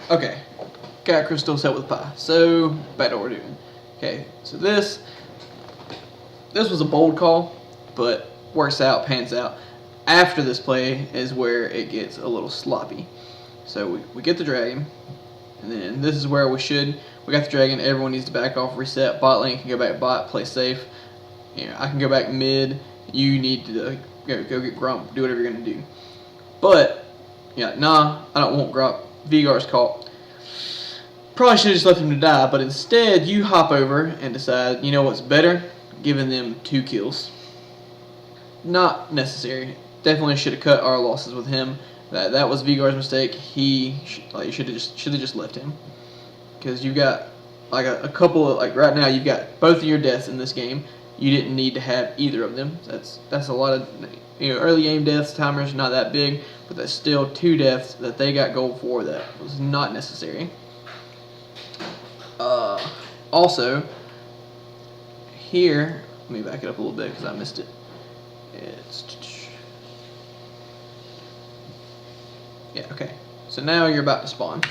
Okay, got crystal set with pie. So back to what we're doing. Okay, so this was a bold call, but works out, pans out. After this play is where it gets a little sloppy. So we get the dragon, and then this is where we got the dragon, everyone needs to back off, reset, bot lane can go back bot, play safe. I can go back mid, you need to go get Grump, do whatever you're going to do. But, nah, I don't want Grump, Vigor's caught. Probably should have just left him to die, but instead you hop over and decide, you know what's better? Giving them 2 kills. Not necessary. Definitely should have cut our losses with him. That was Vigor's mistake. He should have just left him, because you've got like a couple of, like right now you've got both of your deaths in this game. You didn't need to have either of them. That's a lot of early game deaths. Timer's not that big, but that's still 2 deaths that they got gold for. That was not necessary. Also, here, let me back it up a little bit because I missed it. Yeah, okay. So now you're about to spawn.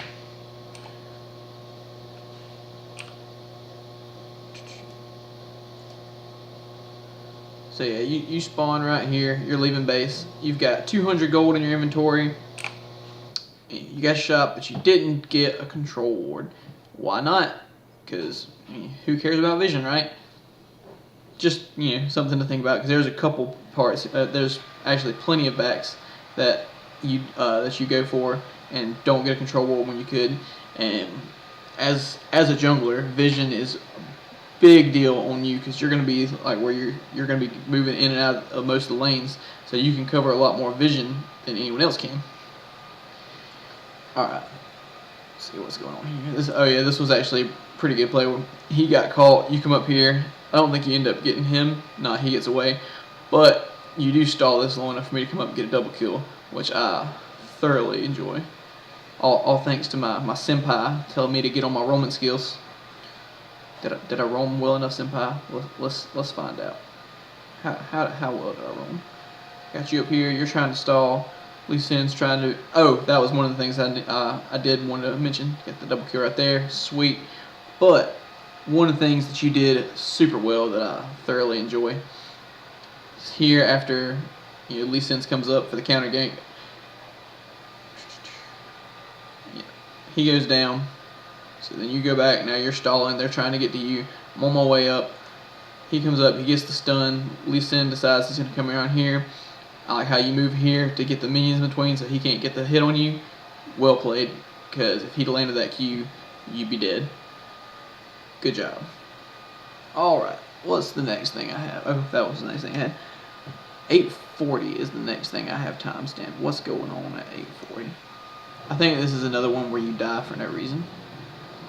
So yeah, you spawn right here. You're leaving base. You've got 200 gold in your inventory. You got shot, but you didn't get a control ward. Why not? Because who cares about vision, right? Just something to think about. Because there's a couple parts. There's actually plenty of backs that you go for and don't get a control ward when you could. And as a jungler, vision is a big deal on you, because you're going to be like where you're going to be moving in and out of most of the lanes, so you can cover a lot more vision than anyone else can. Alright, let's see what's going on here. This was actually a pretty good play. He got caught, you come up here. I don't think you end up getting him. Nah, he gets away. But you do stall this long enough for me to come up and get a double kill, which I thoroughly enjoy. All thanks to my senpai telling me to get on my roaming skills. Did I roam well enough, senpai? Let's find out. How well did I roam? Got you up here. You're trying to stall. Lee Sin's trying to. Oh, that was one of the things I did want to mention. Get the double kill right there. Sweet. But one of the things that you did super well that I thoroughly enjoy is here after Lee Sin comes up for the counter gank. Yeah, he goes down. So then you go back. Now you're stalling. They're trying to get to you. I'm on my way up. He comes up. He gets the stun. Lee Sin decides he's going to come around here. I like how you move here to get the minions in between so he can't get the hit on you. Well played, because if he'd landed that Q, you'd be dead. Good job. Alright, what's the next thing I have? Oh, that was the next thing I had. 840 is the next thing I have timestamped. What's going on at 840? I think this is another one where you die for no reason.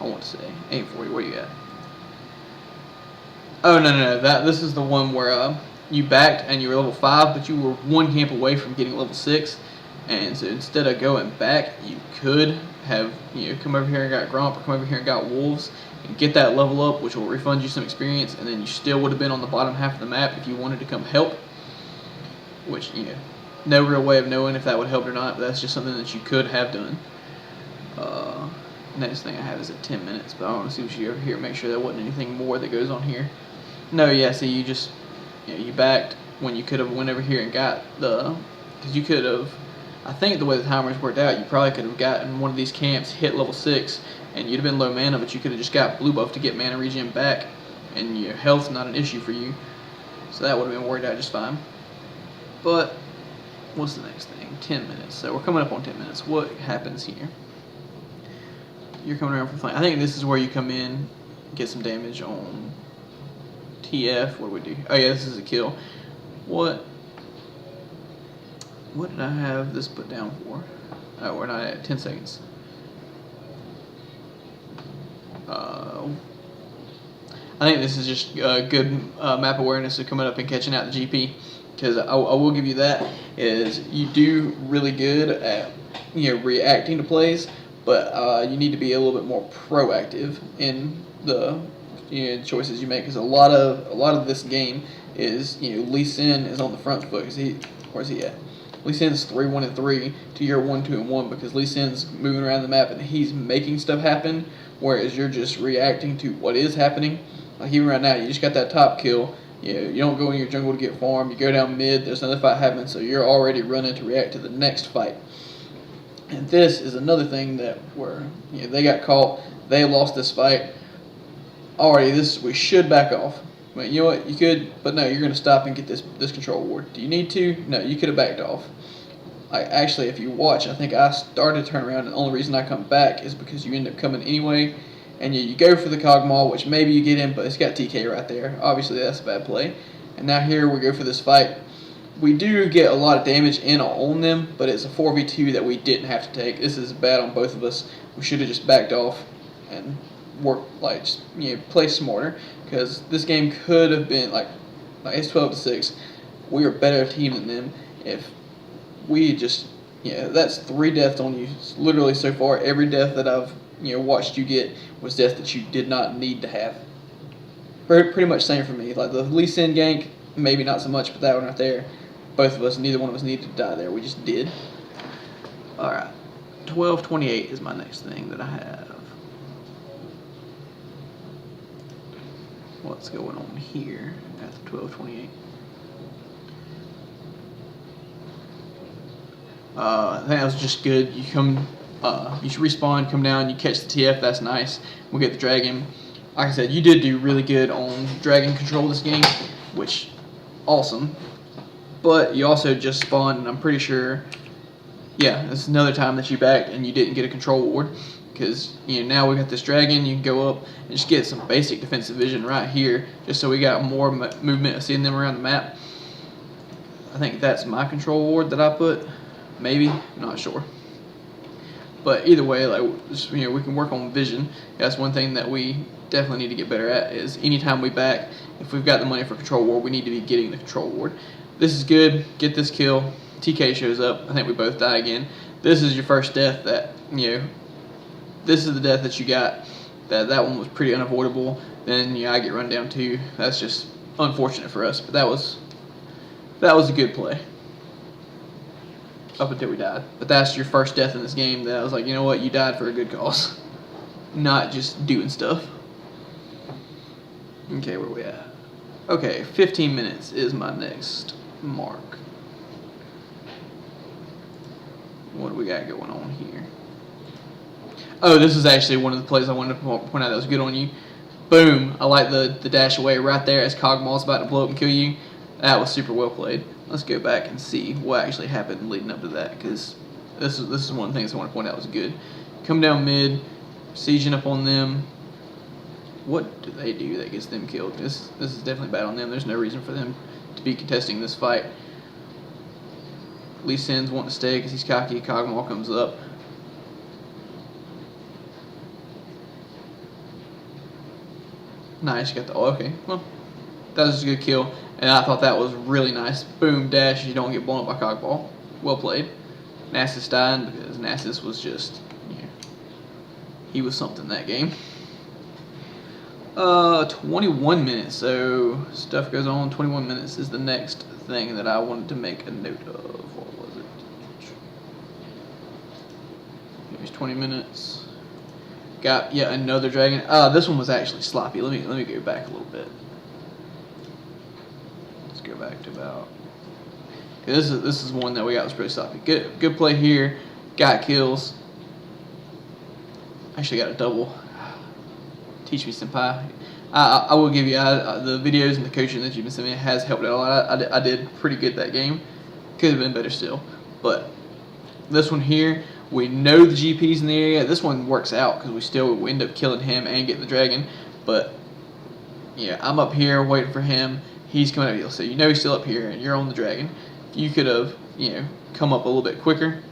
I want to say 840. Where you at? Oh no. This is the one where you backed and you were level 5, but you were 1 camp away from getting level 6. And so instead of going back, you could have come over here and got Gromp, or come over here and got Wolves and get that level up, which will refund you some experience, and then you still would have been on the bottom half of the map if you wanted to come help. Which no real way of knowing if that would help or not, but that's just something that you could have done. Next thing I have is at 10 minutes, but I want to see what you over here. Make sure there wasn't anything more that goes on here. No, yeah. See, you just you backed when you could have went over here and got the, because you could have. I think the way the timers worked out, you probably could have gotten one of these camps, hit level 6, and you'd have been low mana, but you could have just got blue buff to get mana regen back, and your health's not an issue for you. So that would have been worked out just fine. But what's the next thing? 10 minutes. So we're coming up on 10 minutes. What happens here? You're coming around for flank. I think this is where you come in, get some damage on TF. What do we do? Oh yeah, this is a kill. What did I have this put down for? Oh, we're not at 10 seconds. I think this is just good map awareness of coming up and catching out the GP. Because I will give you that, is you do really good at reacting to plays, but you need to be a little bit more proactive in the choices you make. Because a lot of this game is Lee Sin is on the front foot. Where's he at? Lee Sin's 3-1-3 to your 1-2-1 because Lee Sin's moving around the map and he's making stuff happen, whereas you're just reacting to what is happening. Like even right now, you just got that top kill. You don't go in your jungle to get farm. You go down mid. There's another fight happening, so you're already running to react to the next fight. And this is another thing that where they got caught. They lost this fight. Already, we should back off. But you know what? You could, but no. You're going to stop and get this control ward. Do you need to? No. You could have backed off. Actually, if you watch, I think I started to turn around, and the only reason I come back is because you end up coming anyway. And you go for the Cogmaw, which maybe you get in, but it's got TK right there. Obviously, that's a bad play. And now here we go for this fight. We do get a lot of damage in on them, but it's a 4v2 that we didn't have to take. This is bad on both of us. We should have just backed off and worked, play smarter. Because this game could have been, it's 12-6. We are a better team than them if we just, that's 3 deaths on you. Literally so far, every death that I've watched you get was death that you did not need to have. Pretty much same for me. Like the Lee Sin gank, maybe not so much, but that one right there, both of us, neither one of us needed to die there. We just did. Alright, 12-28 is my next thing that I have. What's going on here at 12-28? I think that was just good. You respawn, come down, you catch the TF, that's nice. We get the dragon. Like I said, you did do really good on dragon control this game, which, awesome. But you also just spawned, and I'm pretty sure, this is another time that you backed and you didn't get a control ward. Because, now we got this dragon, you can go up and just get some basic defensive vision right here, just so we got more movement of seeing them around the map. I think that's my control ward that I put. Maybe, not sure. But either way, we can work on vision. That's one thing that we definitely need to get better at. Is anytime we back, if we've got the money for control ward, we need to be getting the control ward. This is good. Get this kill. TK shows up. I think we both die again. This is your first death. This is the death that you got. That one was pretty unavoidable. Then I get run down too. That's just unfortunate for us. But that was a good play. Up until we died. But that's your first death in this game that I was like, you know what, you died for a good cause. Not just doing stuff. Okay, where we at? Okay, 15 minutes is my next mark. What do we got going on here? Oh, this is actually one of the plays I wanted to point out that was good on you. Boom. I like the dash away right there as Cogmaw's about to blow up and kill you. That was super well played. Let's go back and see what actually happened leading up to that, because this is one of the things I want to point out was good. Come down mid, sieging up on them. What do they do that gets them killed? This is definitely bad on them. There's no reason for them to be contesting this fight. Lee Sin's wanting to stay because he's cocky. Cogmaw comes up. Nice, you got the, okay, well, that was a good kill, and I thought that was really nice. Boom, dash, you don't get blown up by Cogmaw. Well played. Nasus dying because Nasus was just, he was something that game. 21 minutes, so stuff goes on. 21 minutes is the next thing that I wanted to make a note of. What was it? Here's 20 minutes. Got yet another dragon. This one was actually sloppy. Let me go back a little bit. Let's go back to about. Okay, this is one that we got was pretty sloppy. Good play here. Got kills. Actually got a double. Teach me, senpai. I will give you the videos and the coaching that you've been sending me has helped out a lot. I did pretty good that game. Could have been better still, but this one here. We know the GP's in the area. This one works out because we end up killing him and getting the dragon. But yeah, I'm up here waiting for him. He's coming up. So he's still up here, and you're on the dragon. You could have come up a little bit quicker.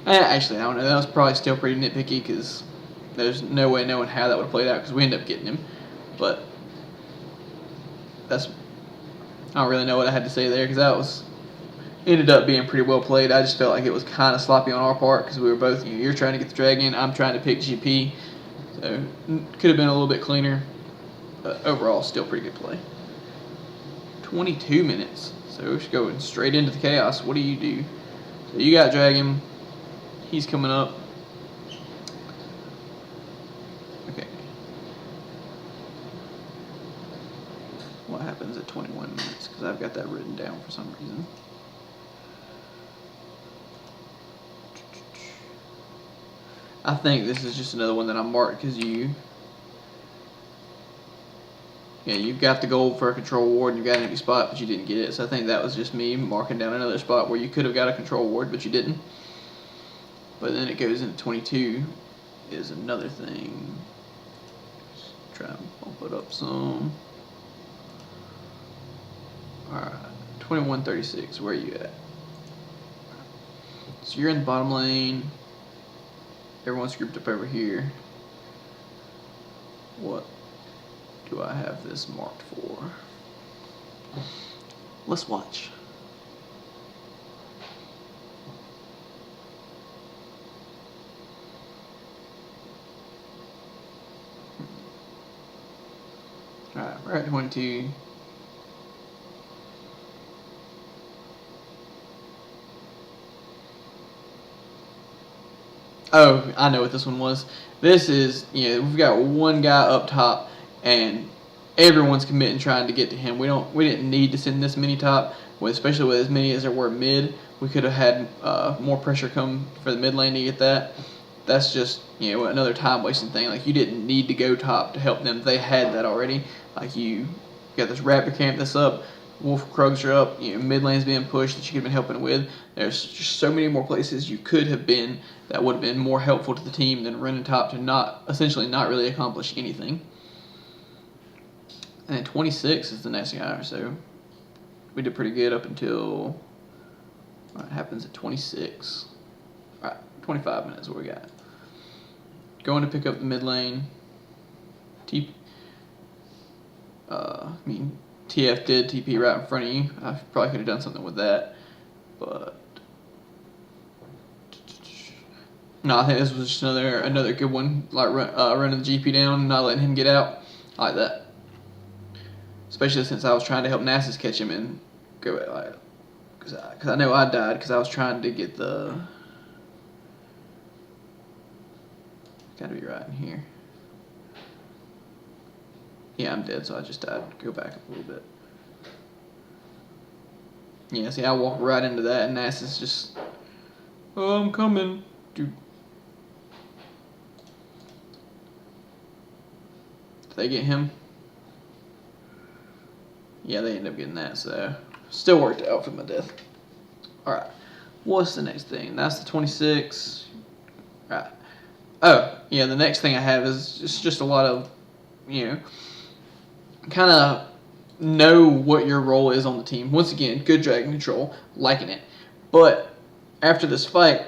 Actually, I don't know. That was probably still pretty nitpicky because there's no way knowing how that would have played out because we ended up getting him. But I don't really know what I had to say there because that was. Ended up being pretty well played. I just felt like it was kind of sloppy on our part because we were both, you're trying to get the dragon, I'm trying to pick GP. So, could have been a little bit cleaner. But overall, still pretty good play. 22 minutes. So she's going straight into the chaos. What do you do? So you got Dragon. He's coming up. Okay. What happens at 21 minutes? Because I've got that written down for some reason. I think this is just another one that I marked because you've got the gold for a control ward and you got an empty spot, but you didn't get it. So I think that was just me marking down another spot where you could have got a control ward, but you didn't. But then it goes into 22 is another thing. Let's try and bump it up some. Alright, 21:36, where are you at? So you're in the bottom lane. Everyone's grouped up over here. What do I have this marked for? Let's watch. Alright, we're at 22. Oh, I know what this one was. This is, we've got one guy up top, and everyone's committing trying to get to him. We didn't need to send this many top, especially with as many as there were mid. We could have had more pressure come for the mid lane to get that. That's just, another time wasting thing. Like, you didn't need to go top to help them. They had that already. Like, you got this raptor camp that's up. Wolf Krugs are up, mid lane's being pushed that you could have been helping with. There's just so many more places you could have been that would have been more helpful to the team than running top to essentially not really accomplish anything. And then 26 is the next guy, so we did pretty good up until what happens at 26. Alright, 25 minutes what we got. Going to pick up the mid lane. TF did TP right in front of you. I probably could have done something with that, but no, I think this was just another good one. Like running the GP down and not letting him get out. I like that, especially since I was trying to help Nasus catch him and go because I know I died because I was trying to get the. Got to be right in here. Yeah, I'm dead, so I just died. Go back a little bit. Yeah, see, I walked right into that, and Nasus just, oh, I'm coming, dude. Did they get him? Yeah, they ended up getting that, so still worked out for my death. Alright, what's the next thing? That's the 26. Alright. Oh, yeah, the next thing I have is just a lot of, kind of know what your role is on the team. Once again, good dragon control, liking it. But after this fight,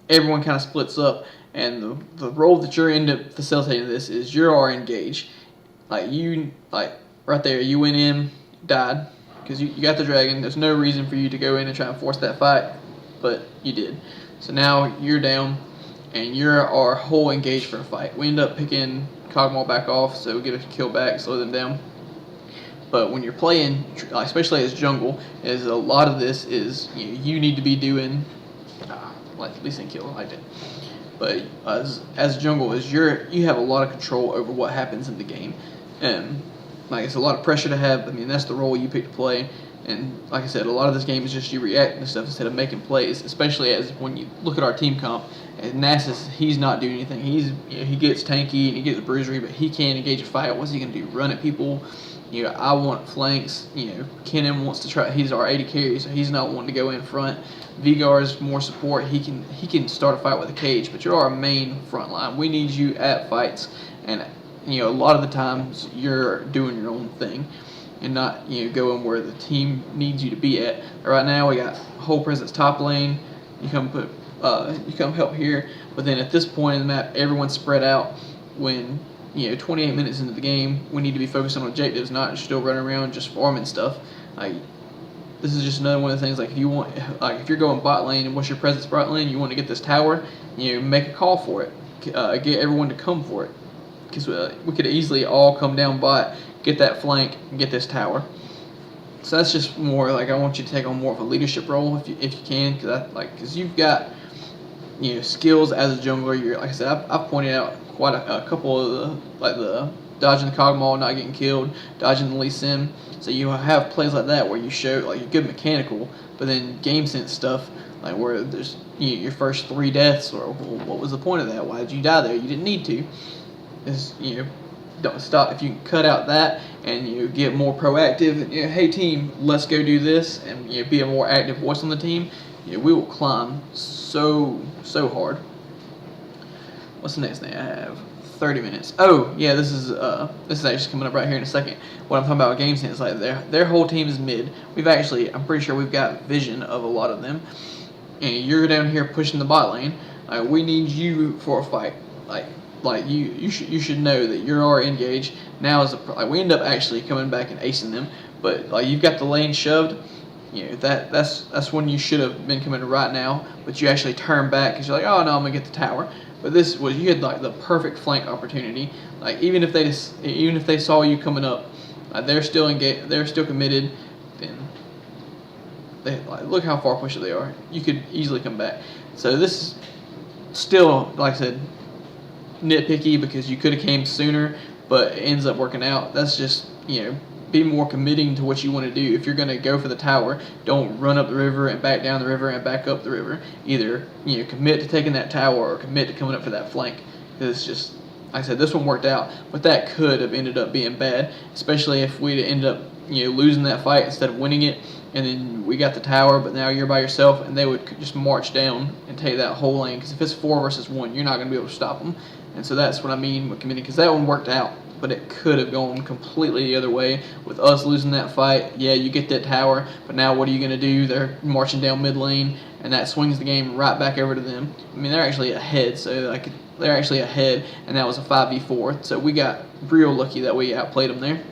everyone kind of splits up, and the role that you're in to facilitating this is you are engaged. Like right there, you went in, died, because you got the dragon. There's no reason for you to go in and try and force that fight, but you did. So now you're down, and you're our whole engaged for a fight. We end up picking Kog'Maw back off, so we get a kill back, slow them down. But when you're playing, especially as jungle, is a lot of this is you need to be doing, like at least in kill I did. But as jungle is you have a lot of control over what happens in the game, and like it's a lot of pressure to have. I mean that's the role you pick to play, and like I said, a lot of this game is just you reacting to stuff instead of making plays. Especially as when you look at our team comp, and Nasus, he's not doing anything. He gets tanky and he gets bruisery, but he can't engage a fight. What's he gonna do? Run at people? I want flanks. Kennen wants to try. He's our AD carry, so he's not wanting to go in front. Vigar's more support. He can start a fight with a cage, but you're our main front line. We need you at fights, and a lot of the times you're doing your own thing, and not going where the team needs you to be at. Right now we got whole presence top lane. You come help here, but then at this point in the map, everyone's spread out. When 28 minutes into the game, we need to be focused on objectives, not still running around just farming stuff. Like, this is just another one of the things. Like, if you're going bot lane and what's your presence bot lane, you want to get this tower, make a call for it. Get everyone to come for it, because we could easily all come down bot, get that flank, and get this tower. So that's just more like I want you to take on more of a leadership role if you can, because you've got skills as a jungler. You're like I said, I've pointed out quite a couple of the dodging the Kog'Maw, not getting killed, dodging the Lee Sin. So you have plays like that where you show like you're good mechanical, but then game sense stuff like where there's your first 3 deaths, or what was the point of that? Why did you die there? You didn't need to. Is don't stop if you can cut out that and get more proactive and hey team, let's go do this, and be a more active voice on the team. We will climb so hard. What's the next thing I have? 30 minutes. Oh yeah, this is actually coming up right here in a second. What I'm talking about with game sense, like their whole team is mid. I'm pretty sure we've got vision of a lot of them, and you're down here pushing the bot lane. We need you for a fight. Like you should know that you're already engaged. Now we end up actually coming back and acing them, but like you've got the lane shoved. That's when you should have been coming right now, but you actually turn back because you're like, oh no, I'm gonna get the tower. But you had like the perfect flank opportunity. Like even if they saw you coming up, they're still engaged, they're still committed. Then look how far pushed they are. You could easily come back. So this is still, like I said, nitpicky because you could have came sooner, but it ends up working out. That's just be more committing to what you want to do. If you're going to go for the tower, don't run up the river and back down the river and back up the river. Either commit to taking that tower or commit to coming up for that flank. Because it's just, like I said, this one worked out, but that could have ended up being bad, especially if we'd ended up losing that fight instead of winning it, and then we got the tower, but now you're by yourself, and they would just march down and take that whole lane. Because if it's 4 versus 1, you're not going to be able to stop them. And so that's what I mean with committing, because that one worked out, but it could have gone completely the other way with us losing that fight. Yeah, you get that tower, but now what are you going to do? They're marching down mid lane, and that swings the game right back over to them. I mean, they're actually ahead, they're actually ahead, and that was a 5v4. So we got real lucky that we outplayed them there.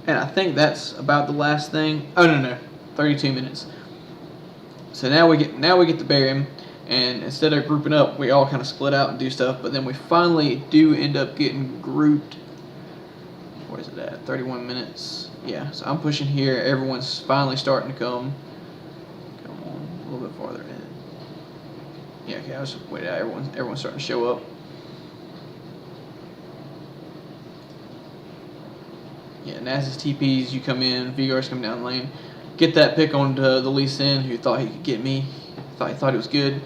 And I think that's about the last thing. Oh no, 32 minutes. So now we get to bury him. And instead of grouping up, we all kind of split out and do stuff. But then we finally do end up getting grouped. Where is it at? 31 minutes. Yeah, so I'm pushing here. Everyone's finally starting to come. Come on, a little bit farther in. Yeah, okay, I was waiting out. Everyone's starting to show up. Yeah, Nasus TPs, you come in. Vigor's come down the lane. Get that pick on the Lee Sin, who thought he could get me. Thought he was good.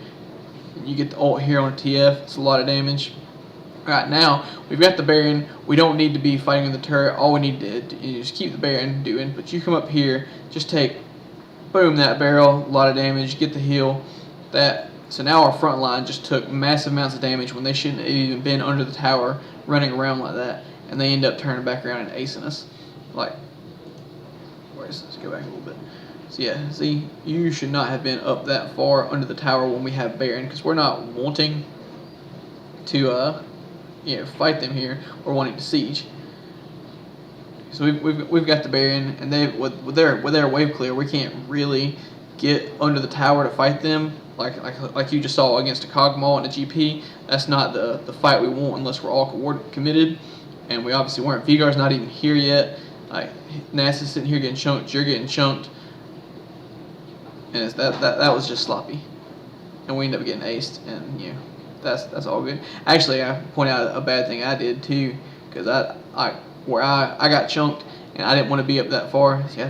You get the ult here on TF. It's a lot of damage. Alright, now we've got the Baron. We don't need to be fighting in the turret. All we need to do is keep the Baron doing. But you come up here, just take, boom, that barrel. A lot of damage. Get the heal. So now our front line just took massive amounts of damage when they shouldn't have even been under the tower running around like that. And they end up turning back around and acing us. Like, let's go back a little bit. So yeah, see, you should not have been up that far under the tower when we have Baron, because we're not wanting to fight them here. We're wanting to siege. So we've got the Baron, and with their wave clear, we can't really get under the tower to fight them like you just saw against a Kog'Maw and a GP. That's not the fight we want unless we're all committed, and we obviously weren't. Vigor's not even here yet. Like Nasus sitting here getting chunked, you're getting chunked. And that was just sloppy, and we ended up getting aced, and that's all good. Actually, I point out a bad thing I did too, because I got chunked, and I didn't want to be up that far. See,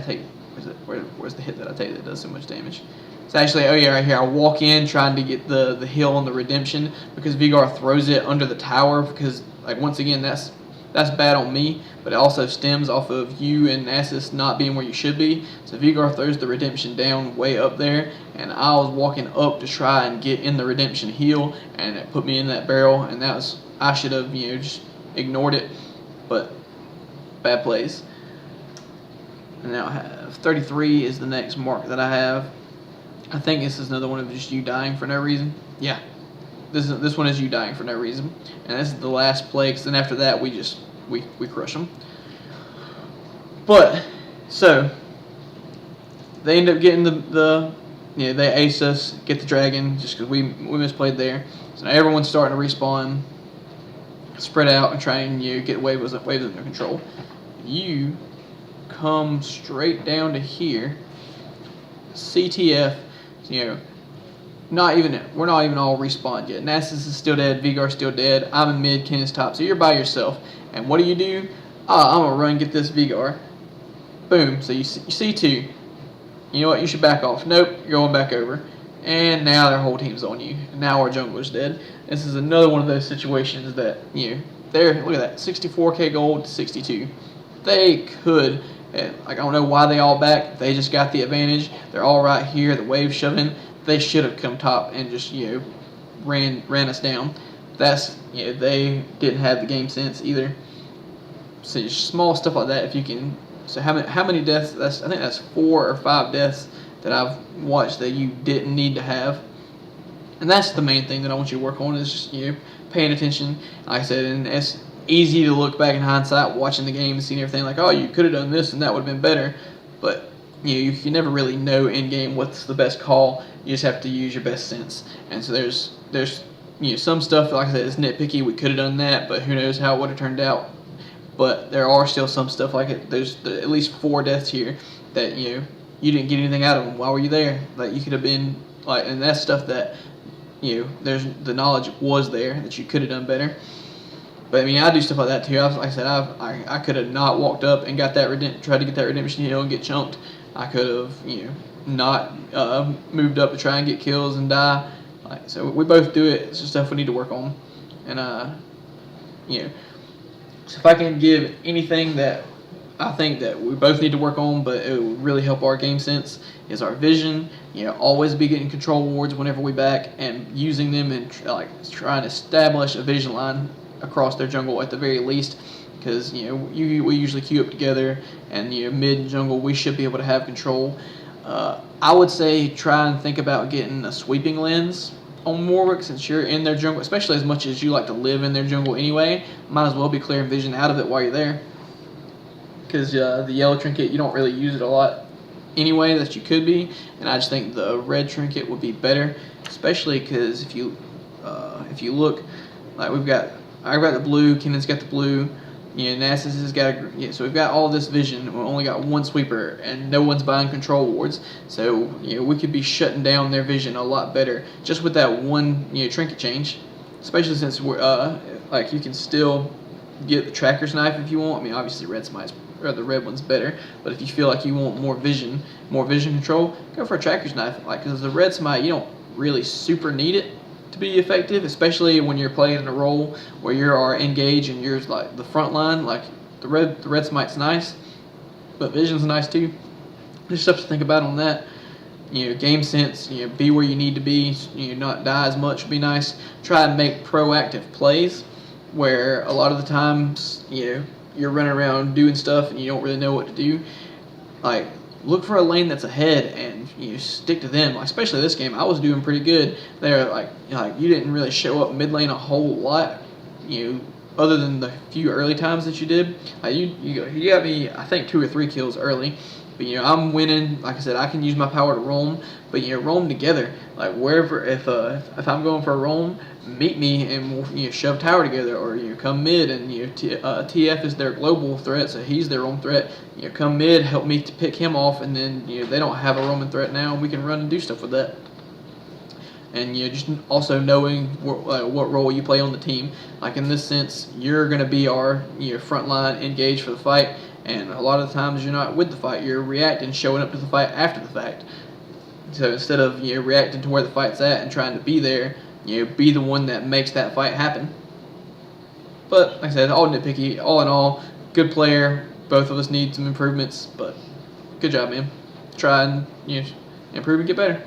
where's the hit that I take that does so much damage? It's actually, oh yeah, right here. I walk in trying to get the heal on the redemption because Vigor throws it under the tower, because once again that's bad on me, but it also stems off of you and Nasus not being where you should be. So Vigor throws the redemption down way up there, and I was walking up to try and get in the redemption heal, and it put me in that barrel, and I should have just ignored it, but bad plays. And now I have 33 is the next mark that I have. I think this is another one of just you dying for no reason. Yeah. This one is you dying for no reason, and this is the last play. Because then after that, we crush them. But so they end up getting they ace us, get the dragon just because we misplayed there. So now everyone's starting to respawn, spread out, and try and get waves under control. You come straight down to here. CTF, you know, we're not even all respawned yet. Nasus is still dead, Vigar's still dead, I'm in mid, Ken is top, so you're by yourself. And what do? I'm gonna run and get this Vigar. Boom, so you see two. You know what, you should back off. Nope, you're going back over. And now their whole team's on you. Now our jungler's dead. This is another one of those situations that, you know, look at that, 64k gold to 62. They could, like, I don't know why they all back. They just got the advantage. They're all right here. The wave shoving. They should have come top and just, you know, ran us down. That's, you know, they didn't have the game sense either. So just small stuff like that. If you can, so how many deaths? I think that's 4 or 5 deaths that I've watched that you didn't need to have. And that's the main thing that I want you to work on, is just, you know, paying attention. Like I said, and it's easy to look back in hindsight, watching the game and seeing everything like, oh, you could have done this and that would have been better. But, you know, you can never really know in game what's the best call. You just have to use your best sense. And so there's you know, some stuff, like I said, is nitpicky. We could have done that, but who knows how it would have turned out. But there are still some stuff like it. There's at least 4 deaths here that, you know, you didn't get anything out of them. Why were you there? Like, you could have been like, and that's stuff that, you know, there's the knowledge was there that you could have done better. But I mean, I do stuff like that too. Like I said, I could have not walked up and got that tried to get that redemption heal and get chunked. I could have, you know, not moved up to try and get kills and die. Like, so we both do it. It's just stuff we need to work on. And you know, so if I can give anything that I think that we both need to work on, but it will really help our game sense, is our vision. You know, always be getting control wards whenever we back and using them and trying to establish a vision line across their jungle at the very least, because, you know, we usually queue up together, and, you know, mid jungle we should be able to have control. I would say try and think about getting a sweeping lens on Warwick, since you're in their jungle, especially as much as you like to live in their jungle anyway. Might as well be clearing vision out of it while you're there, because the yellow trinket, you don't really use it a lot anyway that you could be, and I just think the red trinket would be better, especially because if you look, like I've got the blue, Kennan's got the blue, you know, Nasus has got so we've got all this vision. We only got 1 sweeper, and no one's buying control wards, so, you know, we could be shutting down their vision a lot better just with that one, you know, trinket change, especially since we're like, you can still get the tracker's knife if you want. I mean, obviously the red one's better, but if you feel like you want more vision control, go for a tracker's knife. Like, because the red smite, you don't really super need it to be effective, especially when you're playing in a role where you are engaged and you're like the front line. Like, the red smite's nice, but vision's nice too. Just stuff to think about on that. You know, game sense, you know, be where you need to be, you know, not die as much would be nice. Try and make proactive plays, where a lot of the times, you know, you're running around doing stuff and you don't really know what to do. Like, look for a lane that's ahead and you stick to them. Like, especially this game, I was doing pretty good there. Like you didn't really show up mid lane a whole lot, you know, other than the few early times that you did. Like, you got me, I think, 2 or 3 kills early. But, you know, I'm winning. Like I said, I can use my power to roam, but, you know, roam together. Like, wherever, if I'm going for a roam, meet me and we'll, you know, shove tower together, or, you know, come mid and, you know, TF is their global threat, so he's their roam threat. You know, come mid, help me to pick him off, and then, you know, they don't have a roaming threat now, and we can run and do stuff with that. And, you know, just also knowing what role you play on the team. Like, in this sense, you're going to be our, you know, front line engaged for the fight. And a lot of the times you're not with the fight, you're reacting, showing up to the fight after the fact. So instead of, you know, reacting to where the fight's at and trying to be there, you know, be the one that makes that fight happen. But like I said, all nitpicky. All in all, good player. Both of us need some improvements, but good job, man. Try and, you know, improve and get better.